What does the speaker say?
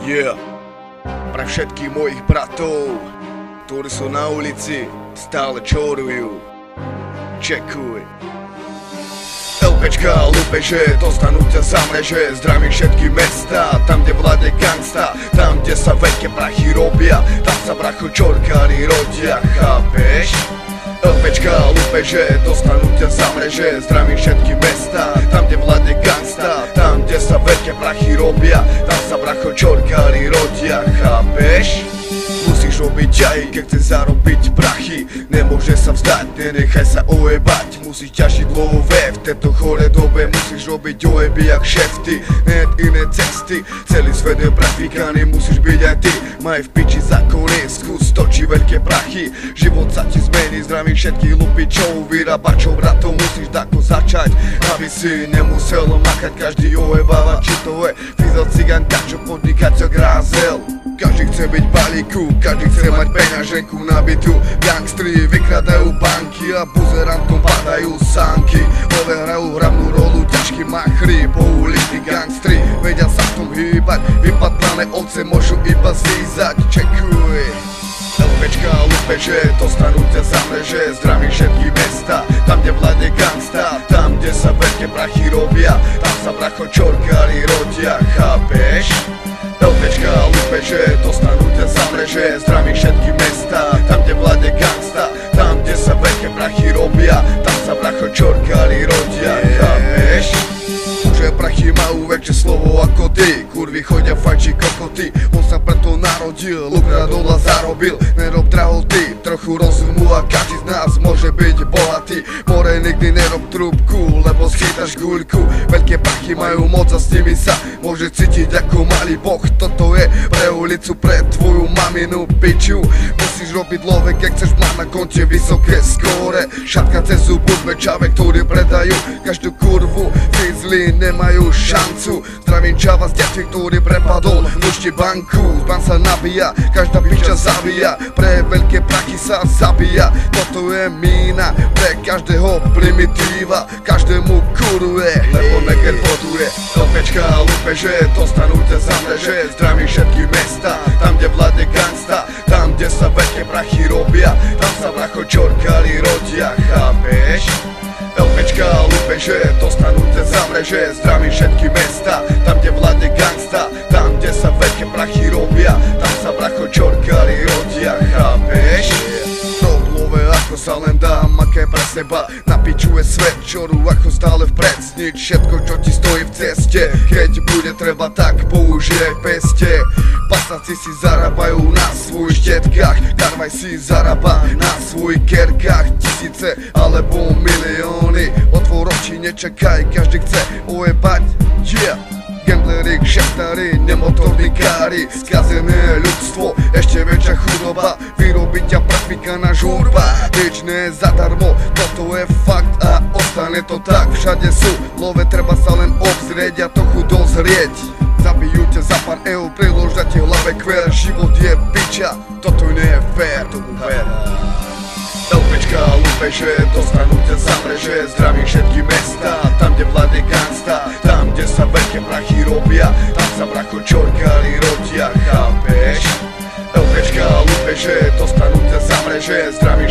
Yeah. Pre všetkých mojich bratov, ktorí sú na ulici, stále čorujú. Čekuj. LPčka, lupeže, dostanú ťa za mreže. Zdravím všetky mesta, tam kde vládne gangsta, tam kde sa veľké prachy robia, tam sa bracho čorkári rodia, chápeš? LPčka, lupeže, dostanú ťa za mreže. Zdravím všetky mesta, tam kde vládne gangsta, tam kde sa veľké prachy robia, tam sa bracho čorkári rodia, chápeš? Musíš robiť aj, keď chceš zarobiť prachy. Nemôže sa vzdať, nenechaj sa ojebať. Musíš ťažiť love, v tejto chore dobe musíš robiť ojeby jak šefty. Net iné cesty, celý svet je prefíkaný, musíš byť aj ty. Maj v piči zákony, skús točí veľké prachy. Život sa ti zmení, zdravím všetkých lupičov, vyrábačov, bratov. Musíš tako začať, aby si nemusel makať. Každý ojebáva, či to je fizol, cigán, čo podnikateľ, grázel. Každý chce byť balíku, každý chce mať peňaženku nabitu. Gangstri vykradajú banky a buzerantom padajú sánky. Love hrajú hlavnú rolu, ťažkí machry, pouliční gangstri vedia sa v tom hýbať, vypadlané ovce môžu iba zlízať. Čekuj. LPčka, lupeže, dostanú ťa za mreže. Zdravím všetky mesta, tam kde vládne gangsta, tam kde sa veľké prachy robia, tam sa bracho čorkári rodia, chápeš? LPčka, lupeže, dostanú ťa za mreže. Zdravím všetky mesta, tam kde vládne gangsta, tam kde sa veľké prachy robia, tam sa bracho čorkári rodia, chápeš? Že prachy majú väčšie slovo ako ty, kurvy chodia fajči kokoty. On sa preto narodil, lukra dola zarobil. Nerob drahoty, trochu rozumu a každý z nás môže byť bohatý. More nikdy nerob trúbku, lebo schytaš guľku. Veľké prachy majú moc a s nimi sa môže cítiť ako malý boh. Toto je pre ulicu, pre tvoju maminu piču. Musíš robiť love, keď chceš mať na konte vysoké skóre. Šatka cez zubu, čave, ktorí predajú každú kurvu. Fizli nemajú šancu. Zdravím čava z detí, ktorý prepadol vnúšti banku. Zban sa nabíja, každá piča zabíja. Pre veľké prachy sa zabíja. Toto je mína pre každého primitíva. Každému kuruje, lebo neger boduje. LPčka, lupeže, dostanú ťa za mreže. Zdravím všetky mesta, tam kde vládne gangsta, tam kde sa veľké prachy robia, tam sa bracho čorkári rodia, chápeš? LPčka, lupeže, dostanú ťa za mreže. Zdravím všetky mesta, tam kde vládne gangsta, tam kde sa veľké prachy robia, tam sa bracho čorkári rodia, chápeš? Love ako sa len dá, maké pre seba. Na piču je svet, čoru ako stále vpred. Znič všetko, čo ti stojí v ceste. Keď bude treba, tak použij peste. Pasáci si zarábajú na svojich štetkách, karvaj si zarába na svojich kerkách. Tisíce alebo milióny, otvor oči, nečakaj, každý chce ojebať, yeah. Gambleri, kšeftári, nemotornikári, skazené ľudstvo, ešte väčšia chudoba. Vyrobiť ťa prefíkaná žurba, nič nie je zadarmo, toto je fakt a ostane to tak. Všade sú love, treba sa len obzrieť a trochu dozrieť. Zabijú ťa za pár eur, priložia ti hlave kver. Život je piča, toto nie je fér, tomu ver. LPčka, lupeže, dostanú ťa za mreže. Zdravím všetky mesta, tam kde vládne gangsta, tam kde sa veľké prachy robia, tam sa bracho čorkári rodia, chápeš? LPčka, lupeže, dostanú ťa za mreže. Zdravím